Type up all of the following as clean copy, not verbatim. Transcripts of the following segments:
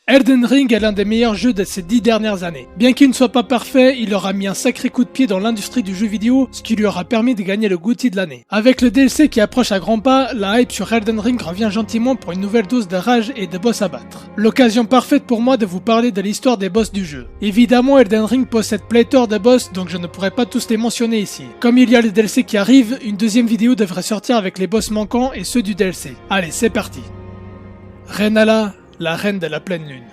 Elden Ring est l'un des meilleurs jeux de ces 10 dernières années. Bien qu'il ne soit pas parfait, il aura mis un sacré coup de pied dans l'industrie du jeu vidéo, ce qui lui aura permis de gagner le GOTY de l'année. Avec le DLC qui approche à grands pas, la hype sur Elden Ring revient gentiment pour une nouvelle dose de rage et de boss à battre. L'occasion parfaite pour moi de vous parler de l'histoire des boss du jeu. Évidemment, Elden Ring possède pléthore de boss, donc je ne pourrais pas tous les mentionner ici. Comme il y a le DLC qui arrive, une deuxième vidéo devrait sortir avec les boss manquants et ceux du DLC. Allez, c'est parti. Rennala, la reine de la pleine lune.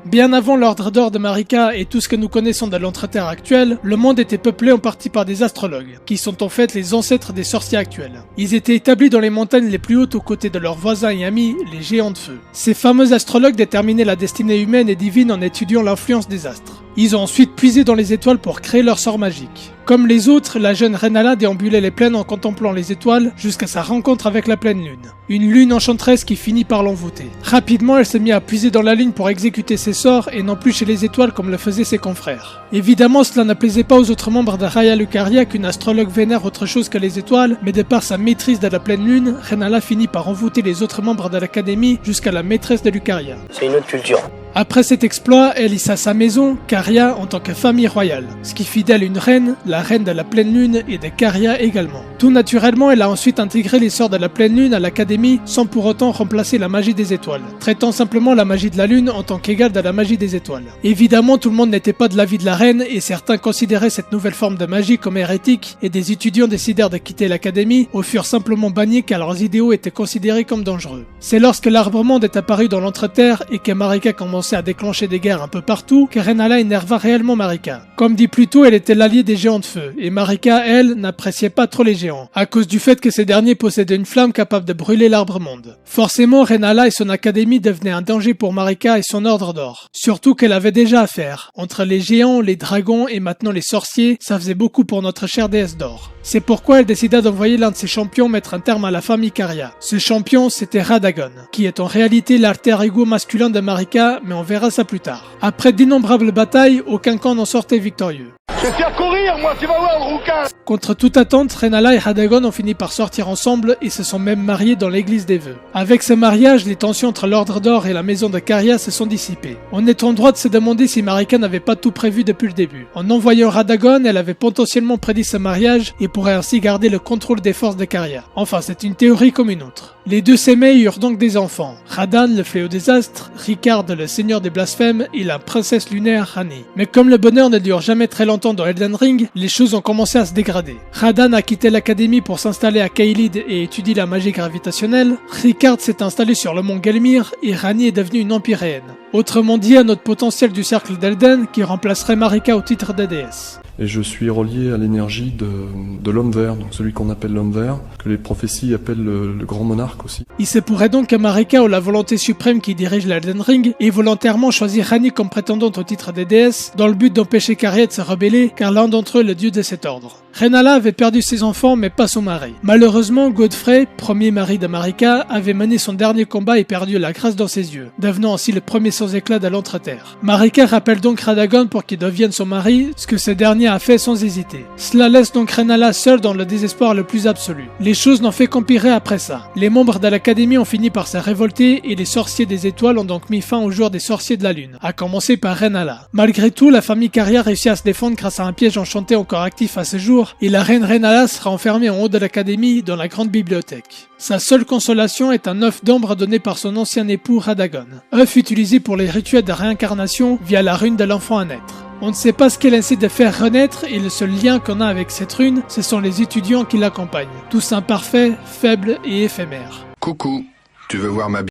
Bien avant l'ordre d'or de Marika et tout ce que nous connaissons de l'Entreterre actuelle, le monde était peuplé en partie par des astrologues, qui sont en fait les ancêtres des sorciers actuels. Ils étaient établis dans les montagnes les plus hautes aux côtés de leurs voisins et amis, les géants de feu. Ces fameux astrologues déterminaient la destinée humaine et divine en étudiant l'influence des astres. Ils ont ensuite puisé dans les étoiles pour créer leur sort magique. Comme les autres, la jeune Rennala déambulait les plaines en contemplant les étoiles jusqu'à sa rencontre avec la pleine lune. Une lune enchanteresse qui finit par l'envoûter. Rapidement, elle se mit à puiser dans la lune pour exécuter ses sorts et non plus chez les étoiles comme le faisaient ses confrères. Évidemment, cela ne plaisait pas aux autres membres de Raya Lucaria qu'une astrologue vénère autre chose que les étoiles, mais de par sa maîtrise de la pleine lune, Rennala finit par envoûter les autres membres de l'académie jusqu'à la maîtresse de Lucaria. C'est une autre culture. Après cet exploit, elle hissa sa maison, Caria, en tant que famille royale, ce qui fit d'elle une reine, la reine de la pleine lune et de Caria également. Tout naturellement, elle a ensuite intégré les sorts de la pleine lune à l'académie sans pour autant remplacer la magie des étoiles, traitant simplement la magie de la lune en tant qu'égale de la magie des étoiles. Évidemment, tout le monde n'était pas de l'avis de la reine et certains considéraient cette nouvelle forme de magie comme hérétique et des étudiants décidèrent de quitter l'académie ou furent simplement bannis car leurs idéaux étaient considérés comme dangereux. C'est lorsque l'arbre monde est apparu dans l'Entreterre et que Marika commençait à déclencher des guerres un peu partout que Rennala énerva réellement Marika. Comme dit plus tôt, elle était l'alliée des géants de feu, et Marika, elle, n'appréciait pas trop les géants, à cause du fait que ces derniers possédaient une flamme capable de brûler l'arbre monde. Forcément, Rennala et son académie devenaient un danger pour Marika et son ordre d'or. Surtout qu'elle avait déjà affaire. Entre les géants, les dragons et maintenant les sorciers, ça faisait beaucoup pour notre chère déesse d'or. C'est pourquoi elle décida d'envoyer l'un de ses champions mettre un terme à la famille Caria. Ce champion, c'était Radagon, qui est en réalité l'alter ego masculin de Marika, mais on verra ça plus tard. Après d'innombrables batailles, aucun camp n'en sortait victorieux. Je vais te faire courir, moi, tu vas voir, le rouquin. Contre toute attente, Rennala et Radagon ont fini par sortir ensemble et se sont même mariés dans l'église des vœux. Avec ce mariage, les tensions entre l'ordre d'or et la maison de Caria se sont dissipées. On est en droit de se demander si Marika n'avait pas tout prévu depuis le début. En envoyant Radagon, elle avait potentiellement prédit ce mariage et pourrait ainsi garder le contrôle des forces de Caria. Enfin, c'est une théorie comme une autre. Les deux s'aimaient et eurent donc des enfants. Radan, le fléau des astres, Ricard, le seigneur des blasphèmes, et la princesse lunaire Rani. Mais comme le bonheur ne dure jamais très longtemps dans Elden Ring, les choses ont commencé à se dégrader. Radan a quitté l'académie pour s'installer à Caelid et étudier la magie gravitationnelle, Ricard s'est installé sur le mont Gelmir, et Rani est devenue une empyréenne. Autrement dit, un autre potentiel du cercle d'Elden qui remplacerait Marika au titre de déesse. Et je suis relié à l'énergie de l'homme vert, donc celui qu'on appelle l'homme vert, que les prophéties appellent le grand monarque aussi. Il se pourrait donc que Marika, ou la volonté suprême qui dirige l'Elden Ring, ait volontairement choisi Rani comme prétendante au titre des déesses, dans le but d'empêcher Caria de se rebeller, car l'un d'entre eux est le dieu de cet ordre. Rennala avait perdu ses enfants mais pas son mari. Malheureusement, Godfrey, premier mari de Marika, avait mené son dernier combat et perdu la grâce dans ses yeux, devenant ainsi le premier sans éclat de l'Entreterre. Marika rappelle donc Radagon pour qu'il devienne son mari, ce que ce dernier a fait sans hésiter. Cela laisse donc Rennala seule dans le désespoir le plus absolu. Les choses n'ont fait qu'empirer après ça. Les membres de l'académie ont fini par se révolter et les sorciers des étoiles ont donc mis fin au jour des sorciers de la lune, à commencer par Rennala. Malgré tout, la famille Caria réussit à se défendre grâce à un piège enchanté encore actif à ce jour, et la reine Rennala sera enfermée en haut de l'académie dans la grande bibliothèque. Sa seule consolation est un œuf d'ombre donné par son ancien époux Radagon. œuf utilisé pour les rituels de réincarnation via la rune de l'enfant à naître. On ne sait pas ce qu'elle essaie de faire renaître et le seul lien qu'on a avec cette rune, ce sont les étudiants qui l'accompagnent. Tous imparfaits, faibles et éphémères. Coucou, tu veux voir ma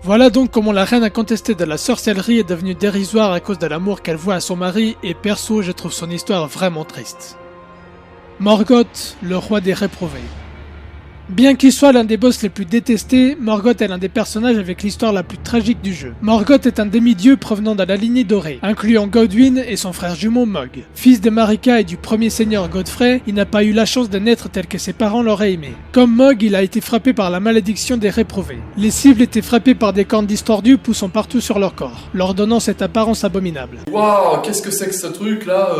Voilà donc comment la reine incontestée de la sorcellerie est devenue dérisoire à cause de l'amour qu'elle voit à son mari et perso je trouve son histoire vraiment triste. Morgoth, le roi des réprouvés. Bien qu'il soit l'un des boss les plus détestés, Morgoth est l'un des personnages avec l'histoire la plus tragique du jeu. Morgoth est un demi-dieu provenant de la lignée dorée, incluant Godwyn et son frère jumeau Mog. Fils de Marika et du premier seigneur Godfrey, il n'a pas eu la chance de naître tel que ses parents l'auraient aimé. Comme Mog, il a été frappé par la malédiction des réprouvés. Les cibles étaient frappées par des cornes distordus poussant partout sur leur corps, leur donnant cette apparence abominable. Waouh, qu'est-ce que c'est que ce truc là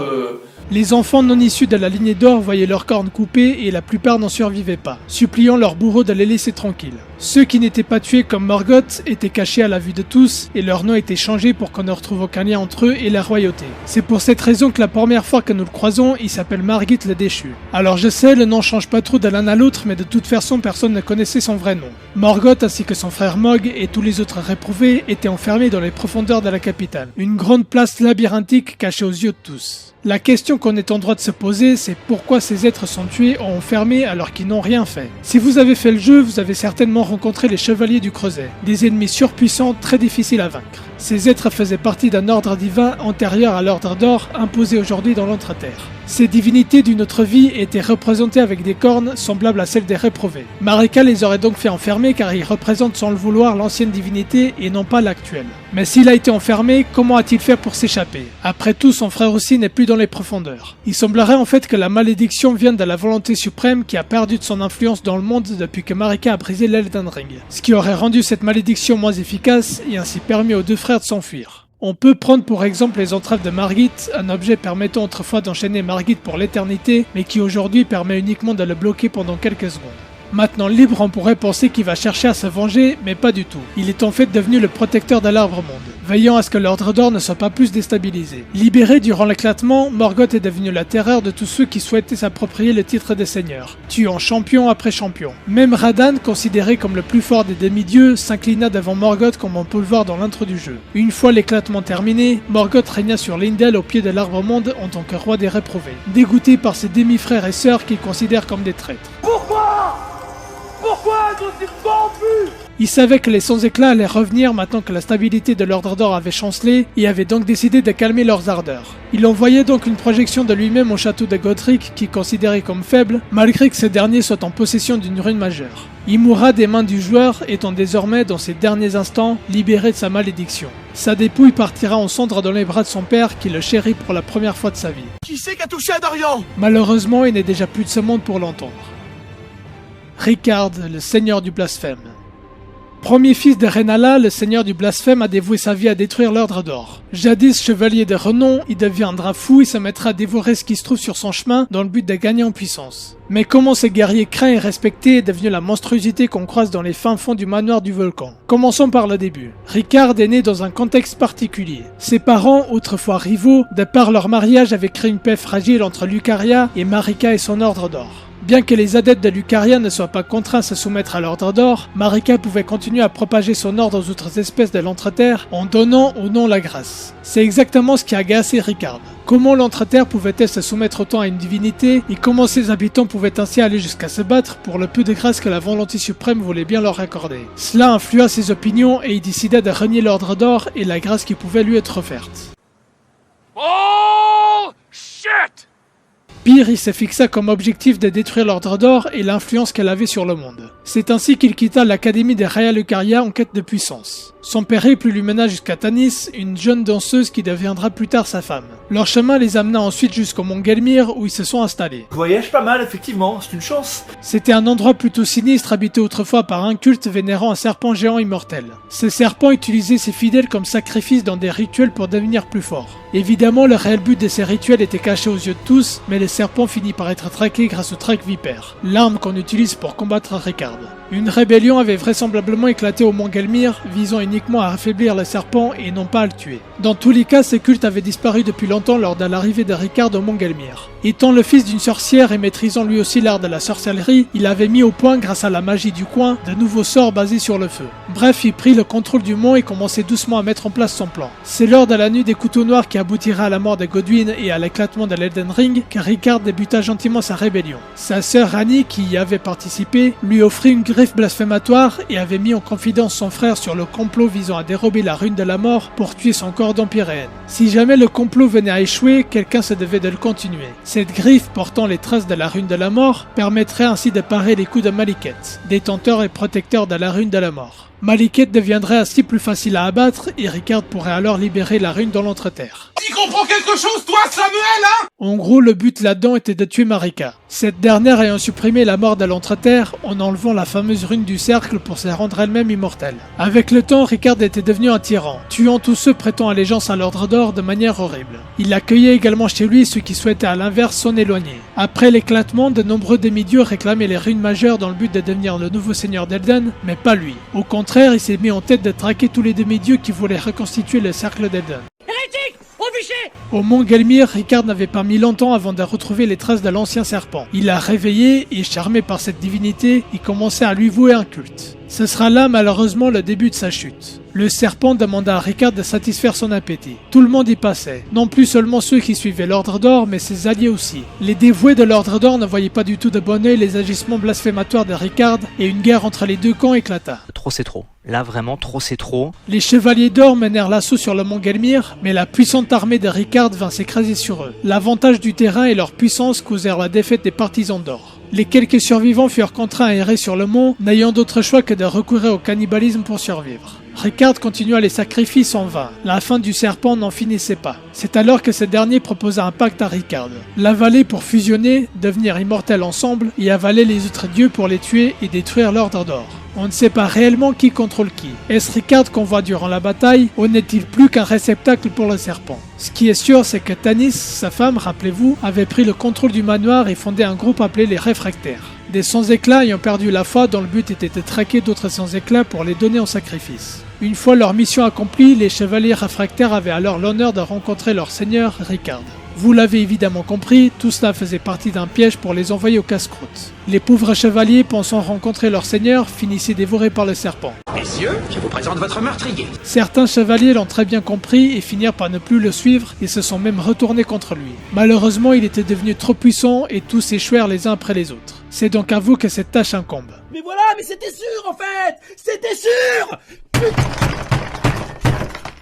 Les enfants non issus de la lignée d'or voyaient leurs cornes coupées et la plupart n'en survivaient pas, suppliant leurs bourreaux de les laisser tranquilles. Ceux qui n'étaient pas tués comme Morgoth étaient cachés à la vue de tous et leur nom était changé pour qu'on ne retrouve aucun lien entre eux et la royauté. C'est pour cette raison que la première fois que nous le croisons, il s'appelle Margit le Déchu. Alors je sais, le nom change pas trop de l'un à l'autre, mais de toute façon personne ne connaissait son vrai nom. Morgoth ainsi que son frère Mog et tous les autres réprouvés étaient enfermés dans les profondeurs de la capitale. Une grande place labyrinthique cachée aux yeux de tous. La question qu'on est en droit de se poser, c'est pourquoi ces êtres sont tués ou enfermés alors qu'ils n'ont rien fait. Si vous avez fait le jeu, vous avez certainement rencontré les Chevaliers du Creuset, des ennemis surpuissants très difficiles à vaincre. Ces êtres faisaient partie d'un ordre divin antérieur à l'ordre d'or imposé aujourd'hui dans l'Entre-Terre. Ces divinités d'une autre vie étaient représentées avec des cornes semblables à celles des réprouvés. Marika les aurait donc fait enfermer car ils représentent sans le vouloir l'ancienne divinité et non pas l'actuelle. Mais s'il a été enfermé, comment a-t-il fait pour s'échapper? Après tout, son frère aussi n'est plus dans les profondeurs. Il semblerait en fait que la malédiction vienne de la volonté suprême qui a perdu de son influence dans le monde depuis que Marika a brisé l'Elden Ring, ce qui aurait rendu cette malédiction moins efficace et ainsi permis aux deux frères de s'enfuir. On peut prendre pour exemple les entraves de Margit, un objet permettant autrefois d'enchaîner Margit pour l'éternité, mais qui aujourd'hui permet uniquement de le bloquer pendant quelques secondes. Maintenant libre, on pourrait penser qu'il va chercher à se venger, mais pas du tout. Il est en fait devenu le protecteur de l'Arbre-Monde, veillant à ce que l'Ordre d'Or ne soit pas plus déstabilisé. Libéré durant l'éclatement, Morgoth est devenu la terreur de tous ceux qui souhaitaient s'approprier le titre de seigneur, tuant champion après champion. Même Radahn, considéré comme le plus fort des demi-dieux, s'inclina devant Morgoth comme on peut le voir dans l'intro du jeu. Une fois l'éclatement terminé, Morgoth régna sur Leyndell au pied de l'Arbre-Monde en tant que roi des réprouvés, dégoûté par ses demi-frères et sœurs qu'il considère comme des traîtres. Pourquoi nous pas plus? Il savait que les sans-éclats allaient revenir maintenant que la stabilité de l'Ordre d'Or avait chancelé et avait donc décidé de calmer leurs ardeurs. Il envoyait donc une projection de lui-même au château de Godric qui considéré comme faible, malgré que ce dernier soit en possession d'une rune majeure. Il mourra des mains du joueur, étant désormais dans ses derniers instants libéré de sa malédiction. Sa dépouille partira en cendres dans les bras de son père qui le chérit pour la première fois de sa vie. Qui c'est qui a touché à Dorian? Malheureusement, il n'est déjà plus de ce monde pour l'entendre. Rikard, le seigneur du blasphème. Premier fils de Rennala, le seigneur du blasphème a dévoué sa vie à détruire l'Ordre d'Or. Jadis chevalier de renom, il deviendra fou et se mettra à dévorer ce qui se trouve sur son chemin dans le but de gagner en puissance. Mais comment ce guerrier craint et respecté est devenu la monstruosité qu'on croise dans les fins fonds du manoir du volcan? Commençons par le début. Rikard est né dans un contexte particulier. Ses parents, autrefois rivaux, de par leur mariage avaient créé une paix fragile entre Lucaria et Marika et son Ordre d'Or. Bien que les adeptes de Lucaria ne soient pas contraints à se soumettre à l'Ordre d'Or, Marika pouvait continuer à propager son ordre aux autres espèces de l'Entre-Terre en donnant au nom la grâce. C'est exactement ce qui a agacé Rikard. Comment l'Entre-Terre pouvait-elle se soumettre autant à une divinité et comment ses habitants pouvaient ainsi aller jusqu'à se battre pour le peu de grâce que la volonté suprême voulait bien leur accorder. Cela influa ses opinions et il décida de renier l'Ordre d'Or et la grâce qui pouvait lui être offerte. Oh shit! Pire, il se fixa comme objectif de détruire l'Ordre d'Or et l'influence qu'elle avait sur le monde. C'est ainsi qu'il quitta l'Académie des Raya Lucaria en quête de puissance. Son périple lui mena jusqu'à Tanis, une jeune danseuse qui deviendra plus tard sa femme. Leur chemin les amena ensuite jusqu'au mont Gelmir où ils se sont installés. Voyage pas mal, effectivement, c'est une chance. C'était un endroit plutôt sinistre habité autrefois par un culte vénérant un serpent géant immortel. Ce serpent utilisait ses fidèles comme sacrifice dans des rituels pour devenir plus fort. Évidemment, le réel but de ces rituels était caché aux yeux de tous, mais le serpent finit par être traqué grâce au Trek Viper, l'arme qu'on utilise pour combattre Rikard. Une rébellion avait vraisemblablement éclaté au mont Gelmir, visant uniquement à affaiblir le serpent et non pas à le tuer. Dans tous les cas, ces cultes avaient disparu depuis longtemps lors de l'arrivée de Rikard au mont Gelmir. Étant le fils d'une sorcière et maîtrisant lui aussi l'art de la sorcellerie, il avait mis au point, grâce à la magie du coin, de nouveaux sorts basés sur le feu. Bref, il prit le contrôle du mont et commençait doucement à mettre en place son plan. C'est lors de la nuit des couteaux noirs qui aboutira à la mort de Godwyn et à l'éclatement de l'Elden Ring que Rikard débuta gentiment sa rébellion. Sa sœur Ranni, qui y avait participé, lui offrit une griffe blasphématoire et avait mis en confidence son frère sur le complot visant à dérober la rune de la mort pour tuer son corps d'Empyréenne. Si jamais le complot venait à échouer, quelqu'un se devait de le continuer. Cette griffe portant les traces de la rune de la mort permettrait ainsi de parer les coups de Malekith, détenteur et protecteur de la rune de la mort. Malekith deviendrait ainsi plus facile à abattre et Ricard pourrait alors libérer la rune dans l'Entreterre. T'y comprends quelque chose, toi, Samuel, hein? En gros, le but là-dedans était de tuer Marika. Cette dernière ayant supprimé la mort de l'Entreterre en enlevant la fameuse rune du cercle pour se rendre elle-même immortelle. Avec le temps, Ricard était devenu un tyran, tuant tous ceux prêtant allégeance à l'Ordre d'Or de manière horrible. Il accueillait également chez lui ceux qui souhaitaient à l'inverse s'en éloigner. Après l'éclatement, de nombreux demi-dieux réclamaient les runes majeures dans le but de devenir le nouveau seigneur d'Elden, mais pas lui. Au contraire, il s'est mis en tête de traquer tous les demi-dieux qui voulaient reconstituer le cercle d'Elden. Au mont Gelmir, Ricard n'avait pas mis longtemps avant de retrouver les traces de l'ancien serpent. Il l'a réveillé et, charmé par cette divinité, il commençait à lui vouer un culte. Ce sera là malheureusement le début de sa chute. Le serpent demanda à Ricard de satisfaire son appétit. Tout le monde y passait, non plus seulement ceux qui suivaient l'Ordre d'Or, mais ses alliés aussi. Les dévoués de l'Ordre d'Or ne voyaient pas du tout de bon œil les agissements blasphématoires de Ricard et une guerre entre les deux camps éclata. Trop c'est trop. Là vraiment trop c'est trop. Les chevaliers d'or menèrent l'assaut sur le mont Gelmir, mais la puissante armée de Ricard vint s'écraser sur eux. L'avantage du terrain et leur puissance causèrent la défaite des partisans d'or. Les quelques survivants furent contraints à errer sur le mont, n'ayant d'autre choix que de recourir au cannibalisme pour survivre. Ricard continua les sacrifices en vain. La fin du serpent n'en finissait pas. C'est alors que ce dernier proposa un pacte à Ricard. L'avaler pour fusionner, devenir immortels ensemble, et avaler les autres dieux pour les tuer et détruire l'Ordre d'Or. On ne sait pas réellement qui contrôle qui. Est-ce Ricard qu'on voit durant la bataille, ou n'est-il plus qu'un réceptacle pour le serpent? Ce qui est sûr, c'est que Tanis, sa femme, rappelez-vous, avait pris le contrôle du manoir et fondé un groupe appelé les Réfractaires. Des sans-éclats ayant perdu la foi dont le but était de traquer d'autres sans-éclats pour les donner en sacrifice. Une fois leur mission accomplie, les chevaliers réfractaires avaient alors l'honneur de rencontrer leur seigneur, Ricard. Vous l'avez évidemment compris, tout cela faisait partie d'un piège pour les envoyer au casse-croûte. Les pauvres chevaliers, pensant rencontrer leur seigneur, finissaient dévorés par le serpent. Messieurs, je vous présente votre meurtrier. Certains chevaliers l'ont très bien compris et finirent par ne plus le suivre et se sont même retournés contre lui. Malheureusement, il était devenu trop puissant et tous échouèrent les uns après les autres. C'est donc à vous que cette tâche incombe. Mais voilà, mais c'était sûr, en fait. C'était sûr.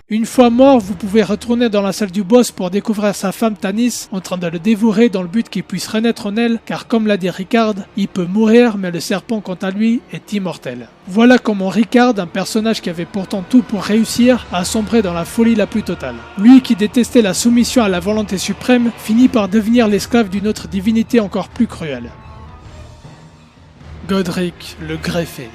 Une fois mort, vous pouvez retourner dans la salle du boss pour découvrir sa femme Tanis en train de le dévorer dans le but qu'il puisse renaître en elle, car comme l'a dit Ricard, il peut mourir mais le serpent quant à lui est immortel. Voilà comment Ricard, un personnage qui avait pourtant tout pour réussir, a sombré dans la folie la plus totale. Lui qui détestait la soumission à la volonté suprême, finit par devenir l'esclave d'une autre divinité encore plus cruelle. Godric, le greffé.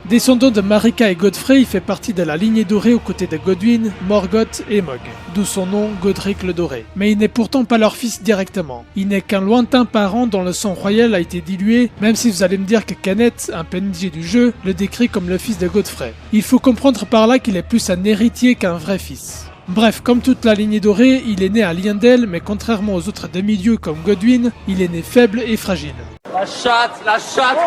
Descendant de Marika et Godfrey, il fait partie de la lignée dorée aux côtés de Godwyn, Morgoth et Mog, d'où son nom Godric le Doré. Mais il n'est pourtant pas leur fils directement. Il n'est qu'un lointain parent dont le sang royal a été dilué, même si vous allez me dire que Kenneth, un PNJ du jeu, le décrit comme le fils de Godfrey. Il faut comprendre par là qu'il est plus un héritier qu'un vrai fils. Bref, comme toute la lignée dorée, il est né à Leyndell, mais contrairement aux autres demi-dieux comme Godwyn, il est né faible et fragile. La chatte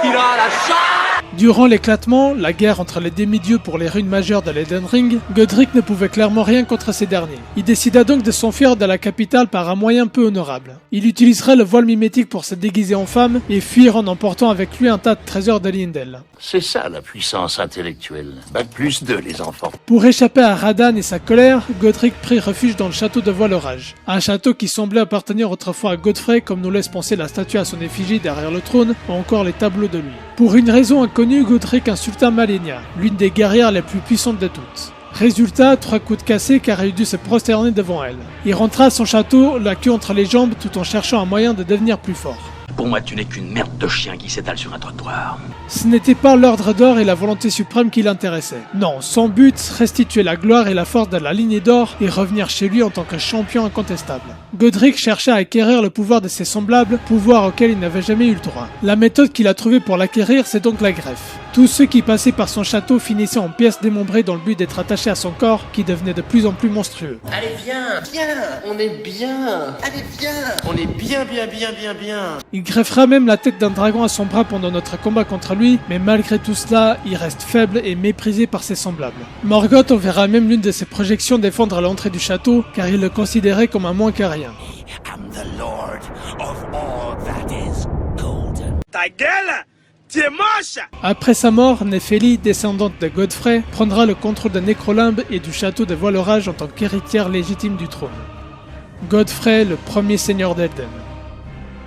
qu'il a, la chatte. Durant l'éclatement, la guerre entre les demi-dieux pour les runes majeures de l'Elden Ring, Godric ne pouvait clairement rien contre ces derniers. Il décida donc de s'enfuir de la capitale par un moyen peu honorable. Il utilisera le voile mimétique pour se déguiser en femme et fuir en emportant avec lui un tas de trésors de Leyndell. C'est ça la puissance intellectuelle. Bac plus 2 les enfants. Pour échapper à Radahn et sa colère, Godric prit refuge dans le château de Voile-Orage. Un château qui semblait appartenir autrefois à Godfrey, comme nous laisse penser la statue à son effigie derrière le trône, ou encore les tableaux de lui. Pour une raison inconnue, Godric insulta Malenia, l'une des guerrières les plus puissantes de toutes. Résultat, 3 coups de cassé car il dut se prosterner devant elle. Il rentra à son château, la queue entre les jambes, tout en cherchant un moyen de devenir plus fort. Pour moi, tu n'es qu'une merde de chien qui s'étale sur un trottoir. Ce n'était pas l'ordre d'or et la volonté suprême qui l'intéressaient. Non, son but, restituer la gloire et la force de la lignée d'or et revenir chez lui en tant que champion incontestable. Godric chercha à acquérir le pouvoir de ses semblables, pouvoir auquel il n'avait jamais eu le droit. La méthode qu'il a trouvée pour l'acquérir, c'est donc la greffe. Tous ceux qui passaient par son château finissaient en pièces démembrées dans le but d'être attachés à son corps, qui devenait de plus en plus monstrueux. Allez, viens, on est bien. Allez, viens, on est bien. Il greffera même la tête d'un dragon à son bras pendant notre combat contre lui, mais malgré tout cela, il reste faible et méprisé par ses semblables. Morgoth enverra même l'une de ses projections défendre l'entrée du château, car il le considérait comme un moins que rien. I'm the lord of all that is golden. Ta gueule! Tu es moche! Après sa mort, Néphélie, descendante de Godfrey, prendra le contrôle de Nécrolimbe et du château de Voile-Orage en tant qu'héritière légitime du trône. Godfrey, le premier seigneur d'Elden.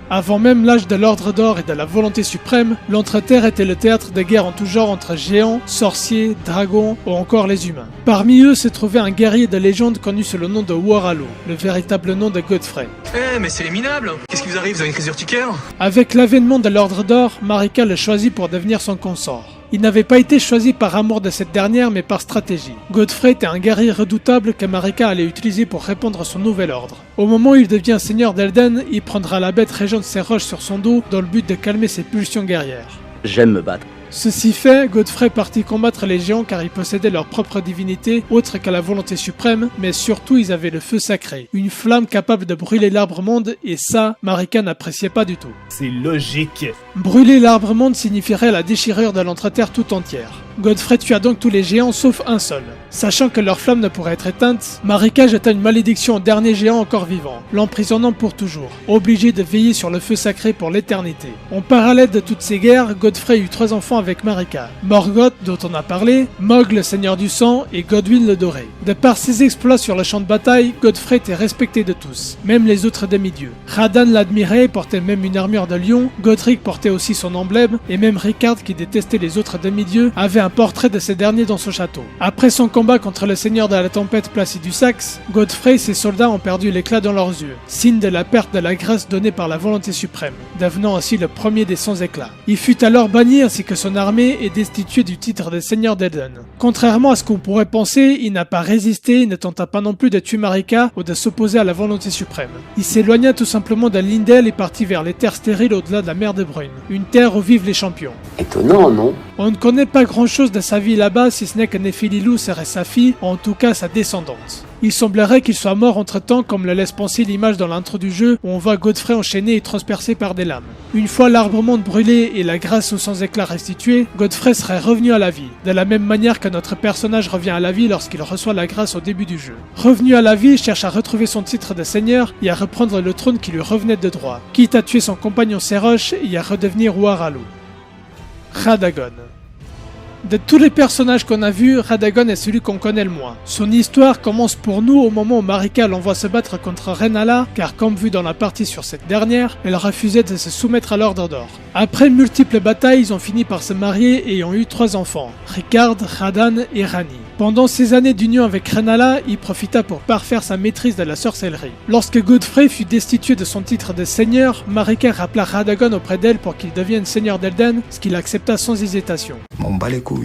Avant même l'âge de l'Ordre d'Or et de la volonté suprême, l'Entre-Terre était le théâtre de guerres en tout genre entre géants, sorciers, dragons ou encore les humains. Parmi eux se trouvait un guerrier de légende connu sous le nom de Waralo, le véritable nom de Godfrey. Mais c'est les minables! Qu'est-ce qui vous arrive? Vous avez une crise urticaire? Avec l'avènement de l'Ordre d'Or, Marika le choisit pour devenir son consort. Il n'avait pas été choisi par amour de cette dernière mais par stratégie. Godfrey était un guerrier redoutable que Marika allait utiliser pour répandre son nouvel ordre. Au moment où il devient seigneur d'Elden, il prendra la bête régente ses roches sur son dos dans le but de calmer ses pulsions guerrières. J'aime me battre. Ceci fait, Godfrey partit combattre les géants car ils possédaient leur propre divinité, autre qu'à la volonté suprême, mais surtout ils avaient le feu sacré, une flamme capable de brûler l'arbre-monde, et ça, Marika n'appréciait pas du tout. C'est logique. Brûler l'arbre-monde signifierait la déchirure de l'Entre-Terre tout entière. Godfrey tua donc tous les géants sauf un seul. Sachant que leur flamme ne pourrait être éteinte, Marika jeta une malédiction au dernier géant encore vivant, l'emprisonnant pour toujours, obligé de veiller sur le feu sacré pour l'éternité. En parallèle de toutes ces guerres, Godfrey eut 3 enfants avec Marika, Morgoth dont on a parlé, Mog le seigneur du sang et Godwyn le doré. De par ses exploits sur le champ de bataille, Godfrey était respecté de tous, même les autres demi-dieux. Radan l'admirait, portait même une armure de lion, Godric portait aussi son emblème, et même Ricard qui détestait les autres demi-dieux avait un portrait de ces derniers dans son château. Après son combat contre le seigneur de la tempête Placidusax, Godfrey et ses soldats ont perdu l'éclat dans leurs yeux, signe de la perte de la grâce donnée par la volonté suprême, devenant ainsi le premier des sans éclats. Il fut alors banni ainsi que son armée et destitué du titre de seigneur d'Elden. Contrairement à ce qu'on pourrait penser, il n'a pas résisté et ne tenta pas non plus de tuer Marika ou de s'opposer à la volonté suprême. Il s'éloigna tout simplement de Lindel et partit vers les terres stériles au-delà de la mer de Brune, une terre où vivent les champions. Étonnant, non? On ne connaît pas grand-chose de sa vie là-bas si ce n'est que Nephililou serait sa fille, ou en tout cas sa descendante. Il semblerait qu'il soit mort entre-temps comme le laisse penser l'image dans l'intro du jeu où on voit Godfrey enchaîné et transpercé par des lames. Une fois l'arbre-monde brûlé et la grâce aux sans éclat restituée, Godfrey serait revenu à la vie, de la même manière que notre personnage revient à la vie lorsqu'il reçoit la grâce au début du jeu. Revenu à la vie, il cherche à retrouver son titre de seigneur et à reprendre le trône qui lui revenait de droit, quitte à tuer son compagnon Serosh et à redevenir Waralo. Radagon. De tous les personnages qu'on a vus, Radagon est celui qu'on connaît le moins. Son histoire commence pour nous au moment où Marika l'envoie se battre contre Rennala, car comme vu dans la partie sur cette dernière, elle refusait de se soumettre à l'Ordre d'Or. Après multiples batailles, ils ont fini par se marier et ont eu 3 enfants, Ricard, Radan et Rani. Pendant ces années d'union avec Rennala, il profita pour parfaire sa maîtrise de la sorcellerie. Lorsque Godfrey fut destitué de son titre de seigneur, Marika rappela Radagon auprès d'elle pour qu'il devienne seigneur d'Elden, ce qu'il accepta sans hésitation. M'en bats les couilles.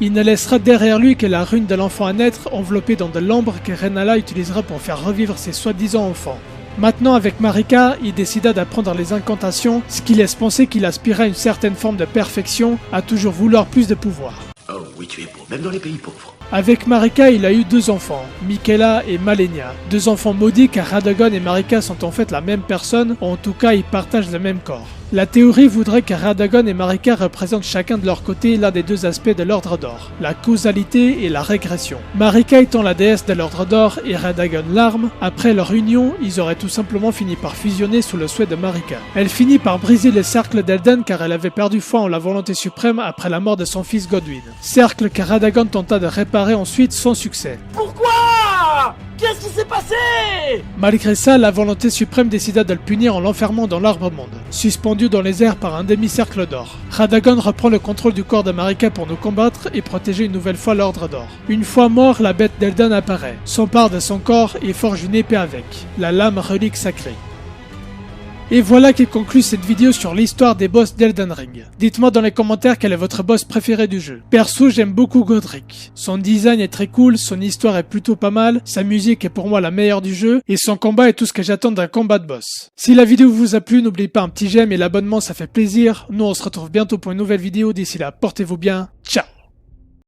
Il ne laissera derrière lui que la rune de l'enfant à naître enveloppée dans de l'ambre que Rennala utilisera pour faire revivre ses soi-disant enfants. Maintenant avec Marika, il décida d'apprendre les incantations, ce qui laisse penser qu'il aspirait à une certaine forme de perfection, à toujours vouloir plus de pouvoir. Oh oui, tu es beau, même dans les pays pauvres. Avec Marika, il a eu 2 enfants, Michaela et Malenia. 2 enfants maudits car Radagon et Marika sont en fait la même personne, ou en tout cas ils partagent le même corps. La théorie voudrait que Radagon et Marika représentent chacun de leur côté l'un des 2 aspects de l'Ordre d'Or, la causalité et la régression. Marika étant la déesse de l'Ordre d'Or et Radagon l'arme, après leur union, ils auraient tout simplement fini par fusionner sous le souhait de Marika. Elle finit par briser le cercle d'Elden car elle avait perdu foi en la volonté suprême après la mort de son fils Godwyn. Cercle que Radagon tenta de réparer ensuite sans succès. Pourquoi? Qu'est-ce qui s'est passé? Malgré ça, la volonté suprême décida de le punir en l'enfermant dans l'arbre-monde, suspendu dans les airs par un demi-cercle d'or. Radagon reprend le contrôle du corps de Marika pour nous combattre et protéger une nouvelle fois l'Ordre d'Or. Une fois mort, la bête d'Elden apparaît, s'empare de son corps et forge une épée avec, la lame relique sacrée. Et voilà qui conclut cette vidéo sur l'histoire des boss d'Elden Ring. Dites-moi dans les commentaires quel est votre boss préféré du jeu. Perso, j'aime beaucoup Godric. Son design est très cool, son histoire est plutôt pas mal, sa musique est pour moi la meilleure du jeu, et son combat est tout ce que j'attends d'un combat de boss. Si la vidéo vous a plu, n'oubliez pas un petit j'aime et l'abonnement, ça fait plaisir. Nous on se retrouve bientôt pour une nouvelle vidéo, d'ici là, portez-vous bien, ciao.